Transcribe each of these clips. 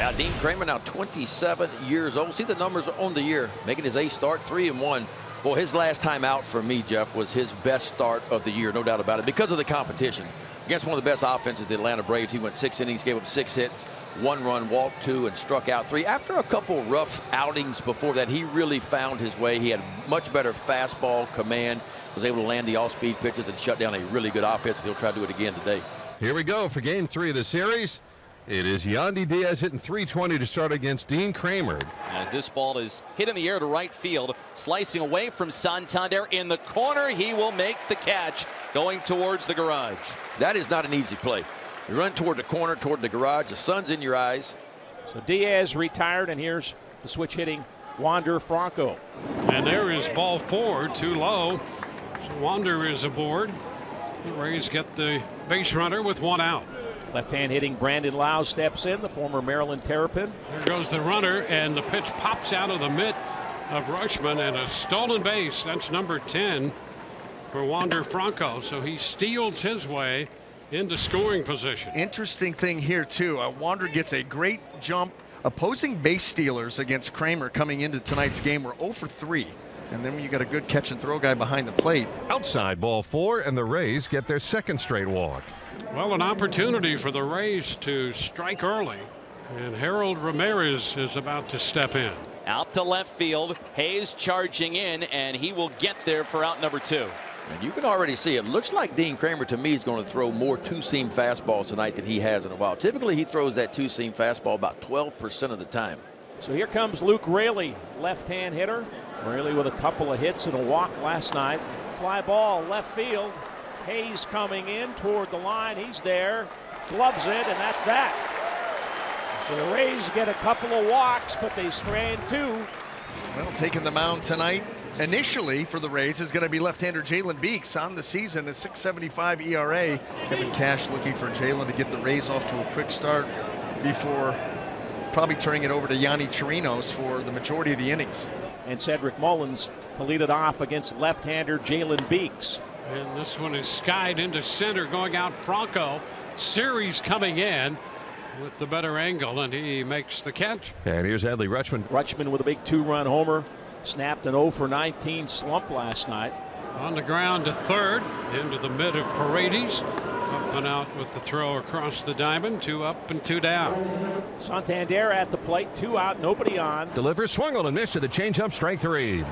Now, Dean Kremer, now 27 years old. See the numbers on the year, making his 8th start, 3-1. Boy, his last time out for me, Jeff, was his best start of the year, no doubt about it, because of the competition. Against one of the best offenses, the Atlanta Braves, he went 6 innings, gave up 6 hits, 1 run, walked 2, and struck out 3. After a couple rough outings before that, he really found his way. He had much better fastball command, was able to land the all-speed pitches and shut down a really good offense, and he'll try to do it again today. Here we go for Game 3 of the series. It is Yandy Diaz hitting .320 to start against Dean Kremer. As this ball is hit in the air to right field, slicing away from Santander in the corner, he will make the catch going towards the garage. That is not an easy play. You run toward the corner, toward the garage, the sun's in your eyes. So Diaz retired, and here's the switch hitting Wander Franco. And there is ball 4, too low. So Wander is aboard. The Rays get the base runner with 1 out. Left-hand hitting Brandon Lau steps in, the former Maryland Terrapin. There goes the runner, and the pitch pops out of the mitt of Rutschman, and a stolen base. That's number 10 for Wander Franco. So he steals his way into scoring position. Interesting thing here, too. Wander gets a great jump. Opposing base stealers against Kremer coming into tonight's game were 0 for 3. And then you got a good catch and throw guy behind the plate. Outside ball 4, and the Rays get their 2nd straight walk. Well, an opportunity for the Rays to strike early, and Harold Ramirez is about to step in. Out to left field, Hayes charging in, and he will get there for out number 2. And you can already see it looks like Dean Kremer to me is going to throw more two-seam fastballs tonight than he has in a while. Typically he throws that two-seam fastball about 12% of the time. So here comes Luke Raley, left-hand hitter. Raley with a couple of hits and a walk last night. Fly ball left field. Hayes coming in toward the line. He's there, gloves it, and that's that. So the Rays get a couple of walks, but they strand 2. Well, taking the mound tonight initially for the Rays is going to be left-hander Jalen Beeks. On the season, a 6.75 ERA. Kevin Cash looking for Jalen to get the Rays off to a quick start before probably turning it over to Yonny Chirinos for the majority of the innings. And Cedric Mullins to lead it off against left-hander Jalen Beeks. And this one is skied into center, going out Franco. Series coming in with the better angle, and he makes the catch. And here's Adley Rutschman. Rutschman with a big 2-run homer. Snapped an 0 for 19 slump last night. On the ground to third, into the mid of Paredes. Up and out with the throw across the diamond. 2 up and 2 down. Santander at the plate, 2 out, nobody on. Delivers, swung on and missed to the changeup, strike 3.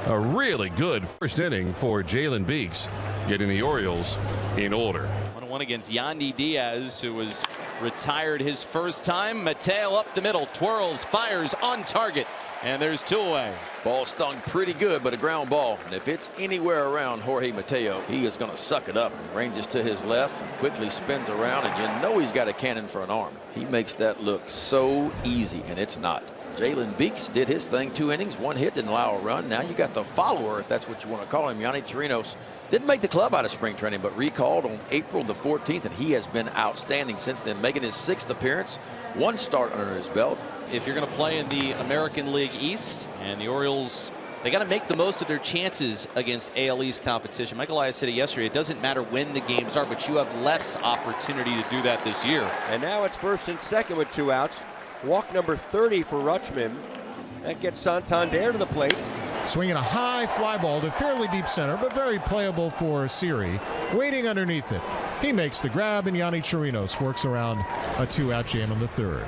A really good first inning for Jalen Beeks, getting the Orioles in order. 1-1 against Yandy Diaz, who was retired his first time. Mateo up the middle, twirls, fires on target, and there's 2 away. Ball stung pretty good, but a ground ball. And if it's anywhere around Jorge Mateo, he is going to suck it up and ranges to his left and quickly spins around, and you know he's got a cannon for an arm. He makes that look so easy, and it's not. Jalen Beeks did his thing, 2 innings, 1 hit, didn't allow a run. Now you got the follower, if that's what you want to call him, Yonny Chirinos. Didn't make the club out of spring training, but recalled on April the 14th, and he has been outstanding since then, making his 6th appearance, 1 start under his belt. If you're going to play in the American League East, and the Orioles, they got to make the most of their chances against AL East competition. Michael Elias said it yesterday, it doesn't matter when the games are, but you have less opportunity to do that this year. And now it's 1st and 2nd with 2 outs. Walk number 30 for Rutschman. That gets Santander to the plate. Swinging a high fly ball to fairly deep center, but very playable for Siri. Waiting underneath it. He makes the grab, and Yonny Chirinos works around a 2-out jam in the 3rd.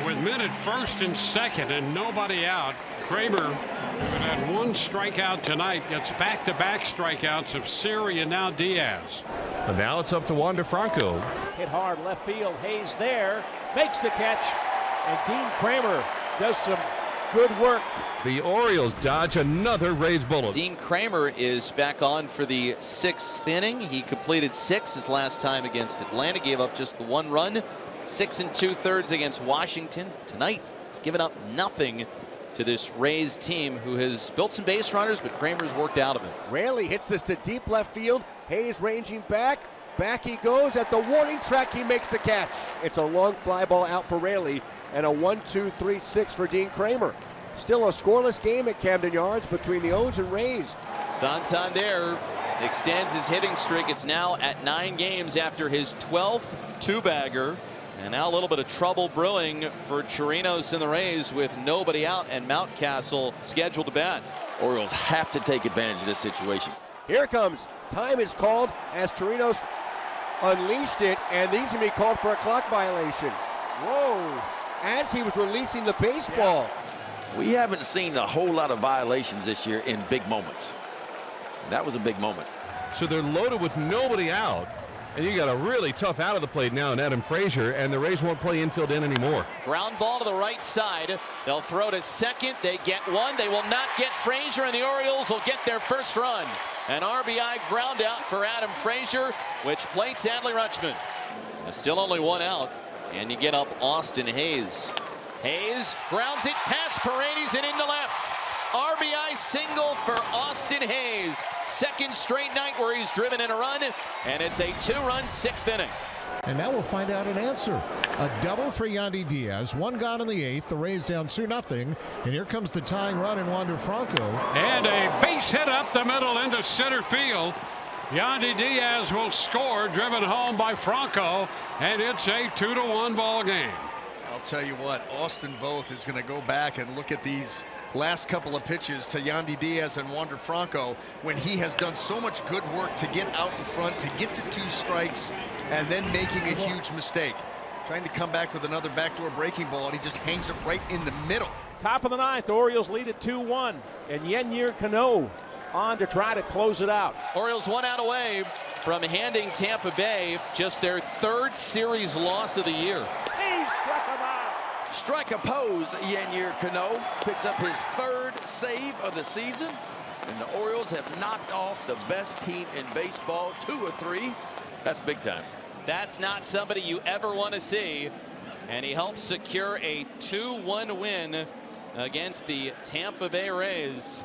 With men at 1st and 2nd and nobody out, Kremer, who had 1 strikeout tonight, gets back-to-back strikeouts of Siri and now Diaz. And now it's up to Wander Franco. Hit hard left field. Hayes there, makes the catch, and Dean Kremer does some good work. The Orioles dodge another Rays bullet. Dean Kremer is back on for the 6th inning. He completed 6 his last time against Atlanta, gave up just the 1 run. 6 2/3 against Washington. Tonight, he's given up nothing to this Rays team, who has built some base runners, but Kramer's worked out of it. Raley hits this to deep left field. Hayes ranging back. Back he goes. At the warning track, he makes the catch. It's a long fly ball out for Raley, and a 1-2-3-6 for Dean Kremer. Still a scoreless game at Camden Yards between the O's and Rays. Santander extends his hitting streak. It's now at 9 games after his 12th 2-bagger. And now a little bit of trouble brewing for Chirinos and the Rays with nobody out and Mountcastle scheduled to bat. Orioles have to take advantage of this situation. Here it comes. Time is called as Chirinos unleashed it, and these can be called for a clock violation. Whoa. As he was releasing the baseball. We haven't seen a whole lot of violations this year in big moments. And that was a big moment. So they're loaded with nobody out. And you got a really tough out of the plate now in Adam Frazier, and the Rays won't play infield in anymore. Ground ball to the right side. They'll throw to second. They get one. They will not get Frazier, and the Orioles will get their first run. An RBI ground out for Adam Frazier, which plates Adley Rutschman. There's still only one out, and you get up Austin Hayes. Hayes grounds it past Paredes and into left. RBI single for Austin Hayes. Second straight night where he's driven in a run, and it's a 2-run 6th inning. And now we'll find out an answer. A double for Yandy Diaz. One gone in the 8th. The Rays down 2-0. And here comes the tying run in Wander Franco. And a base hit up the middle into center field. Yandy Diaz will score, driven home by Franco, and it's a 2-1 ball game. I'll tell you what, Austin Voth is going to go back and look at these last couple of pitches to Yandy Diaz and Wander Franco when he has done so much good work to get out in front, to get to 2 strikes, and then making a huge mistake. Trying to come back with another backdoor breaking ball, and he just hangs it right in the middle. Top of the 9th, Orioles lead at 2-1, and Yennier Cano on to try to close it out. Orioles 1 out away from handing Tampa Bay just their 3rd series loss of the year. He struck him out. Strike oppose, Yennier Cano picks up his 3rd save of the season. And the Orioles have knocked off the best team in baseball, 2 of 3. That's big time. That's not somebody you ever want to see. And he helps secure a 2-1 win against the Tampa Bay Rays.